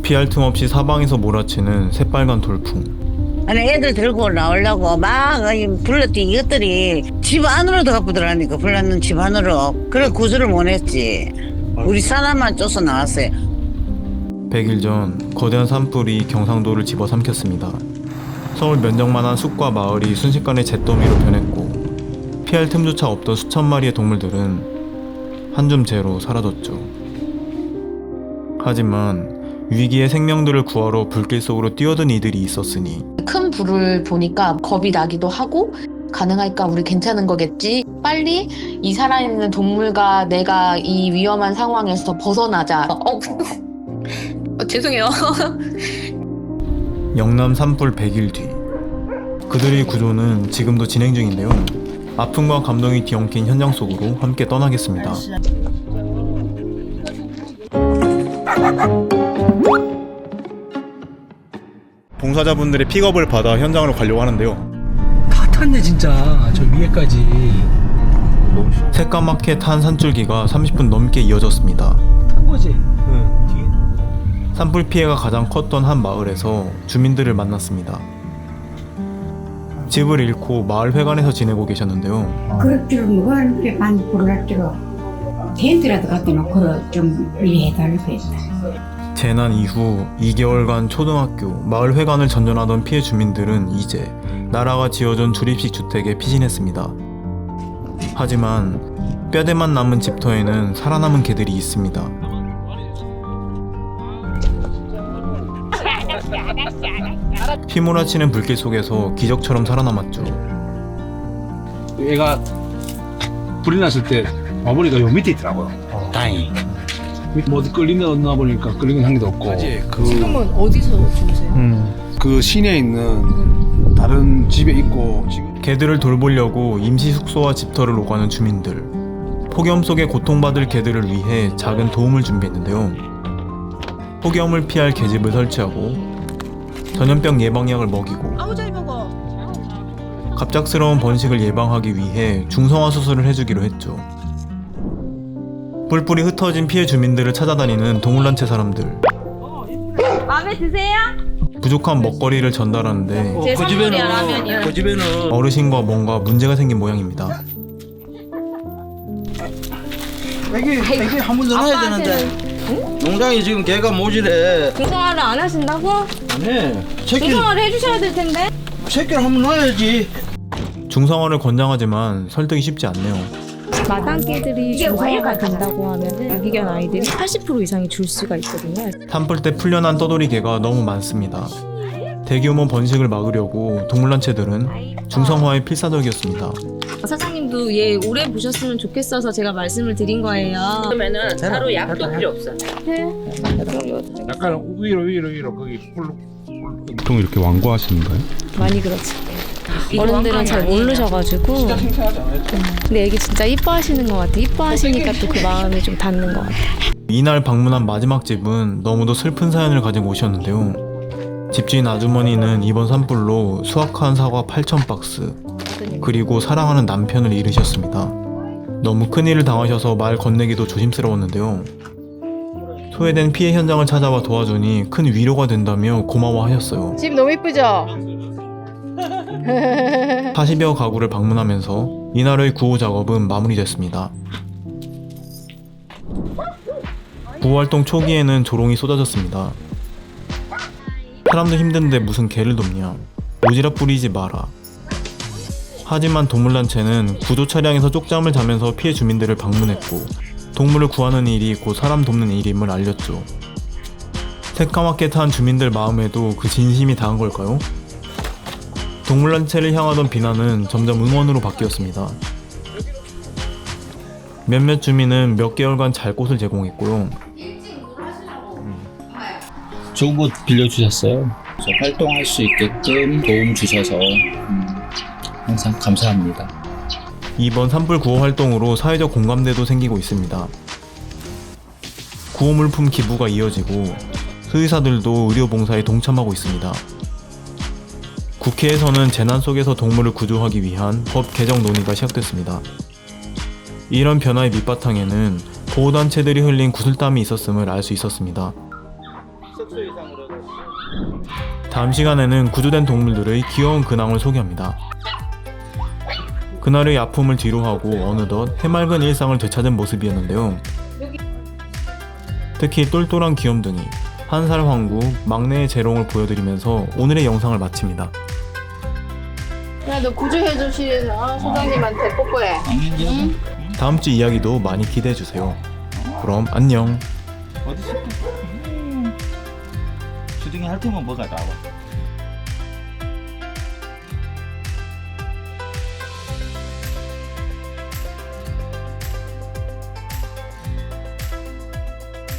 피할 틈 없이 사방에서 몰아치는 새빨간 돌풍. 아니 애들 들고 나오려고 막 불렀더니 이것들이 집 안으로 들어가 들어가니까 불렀는 집 안으로. 그래 구조를 못 했지. 우리 사람만 쫓아 나왔어요. 100일 전 거대한 산불이 경상도를 집어삼켰습니다. 서울 면적만한 숲과 마을이 순식간에 잿더미로 변했고 피할 틈조차 없던 수천 마리의 동물들은 한줌재로 사라졌죠. 하지만 위기의 생명들을 구하러 불길 속으로 뛰어든 이들이 있었으니 큰 불을 보니까 겁이 나기도 하고 가능할까 우리 괜찮은 거겠지 빨리 이 살아있는 동물과 내가 이 위험한 상황에서 벗어나자 죄송해요. 영남 산불 100일 뒤 그들의 구조는 지금도 진행 중인데요. 아픔과 감동이 뒤엉킨 현장 속으로 함께 떠나겠습니다. 봉사자분들의 픽업을 받아 현장으로 가려고 하는데요. 다 탔네 진짜 저 위에까지. 새까맣게 탄 산줄기가 30분 넘게 이어졌습니다. 탄 거지? 산불 피해가 가장 컸던 한 마을에서 주민들을 만났습니다. 집을 잃고 마을 회관에서 지내고 계셨는데요. 그럴 줄 뭐하는데 많이 불날 줄로 텐트라도 갖다 놓고 좀 이해해달라고 했다. 재난 이후 2개월간 초등학교, 마을 회관을 전전하던 피해 주민들은 이제 나라가 지어준 주립식 주택에 피신했습니다. 하지만 뼈대만 남은 집터에는 살아남은 개들이 있습니다. 휘몰아치는 불길 속에서 기적처럼 살아남았죠. 얘가 불이 났을 때 어머니가 요 밑에 있더라고요. 다행히. 뭐 어디 끌리나 보니까 끌리는 한 개도 없고. 지금은 어디서 주무세요? 그 시내에 있는 다른 집에 있고 지금 개들을 돌보려고 임시 숙소와 집터를 오가는 주민들. 폭염 속에 고통받을 개들을 위해 작은 도움을 준비했는데요. 폭염을 피할 개집을 설치하고 전염병 예방약을 먹이고 갑작스러운 번식을 예방하기 위해 중성화 수술을 해주기로 했죠. 뿔뿔이 흩어진 피해 주민들을 찾아다니는 동물단체 사람들. 마음에 드세요? 부족한 먹거리를 전달하는데 제 선물이야 라면이요. 그 집에는 어르신과 뭔가 문제가 생긴 모양입니다. 애기 한 번 더 놔야 되는데. 농장이 지금 개가 모질해. 공성화를 안 하신다고? 네. 공성화를 해주셔야 될 텐데. 새끼를 한 번 놔야지. 중성화를 권장하지만 설득이 쉽지 않네요. 마당개들이 중성화가 된다고 하면은 유기견 아이들이 80% 이상이 줄 수가 있거든요. 산불 때 풀려난 떠돌이 개가 너무 많습니다. 대규모 번식을 막으려고 동물단체들은 중성화에 필사적이었습니다. 사장님도 얘 오래 보셨으면 좋겠어서 제가 말씀을 드린 거예요. 그러면은 바로 약도 필요 없어. 약간 위로 거기 보통 이렇게 완고하시는가요? 많이 그렇지. 어른들은 잘 모르셔가지고. 근데 애기 진짜 이뻐하시는 것 같아. 이뻐하시니까 또 그 마음이 좀 닿는 것 같아. 이날 방문한 마지막 집은 너무도 슬픈 사연을 가지고 오셨는데요. 집주인 아주머니는 이번 산불로 수확한 사과 8,000박스 그리고 사랑하는 남편을 잃으셨습니다. 너무 큰일을 당하셔서 말 건네기도 조심스러웠는데요. 소외된 피해 현장을 찾아와 도와주니 큰 위로가 된다며 고마워하셨어요. 집 너무 이쁘죠? 40여 가구를 방문하면서 이날의 구호 작업은 마무리됐습니다. 구호활동 초기에는 조롱이 쏟아졌습니다. 사람도 힘든데 무슨 개를 돕냐, 오지랖 부리지 마라. 하지만 동물단체는 구조 차량에서 쪽잠을 자면서 피해 주민들을 방문했고 동물을 구하는 일이 곧 사람 돕는 일임을 알렸죠. 새까맣게 탄 주민들 마음에도 그 진심이 닿은 걸까요? 동물단체를 향하던 비난은 점점 응원으로 바뀌었습니다. 몇몇 주민은 몇 개월간 잘 곳을 제공했고요. 좋은 곳 빌려주셨어요. 활동할 수 있게끔 도움 주셔서 항상 감사합니다. 이번 산불 구호 활동으로 사회적 공감대도 생기고 있습니다. 구호 물품 기부가 이어지고 수의사들도 의료봉사에 동참하고 있습니다. 국회에서는 재난 속에서 동물을 구조하기 위한 법 개정 논의가 시작됐습니다. 이런 변화의 밑바탕에는 보호단체들이 흘린 구슬땀이 있었음을 알 수 있었습니다. 다음 시간에는 구조된 동물들의 귀여운 근황을 소개합니다. 그날의 아픔을 뒤로하고 어느덧 해맑은 일상을 되찾은 모습이었는데요. 특히 똘똘한 귀염둥이, 1살 황구, 막내의 재롱을 보여드리면서 오늘의 영상을 마칩니다. 야, 너 구조해주시는 소장님한테 뽀뽀해. 다음 주 이야기도 많이 기대해주세요. 그럼 안녕. 어디 있을까? 주둥이 핥으면 뭐가 나와?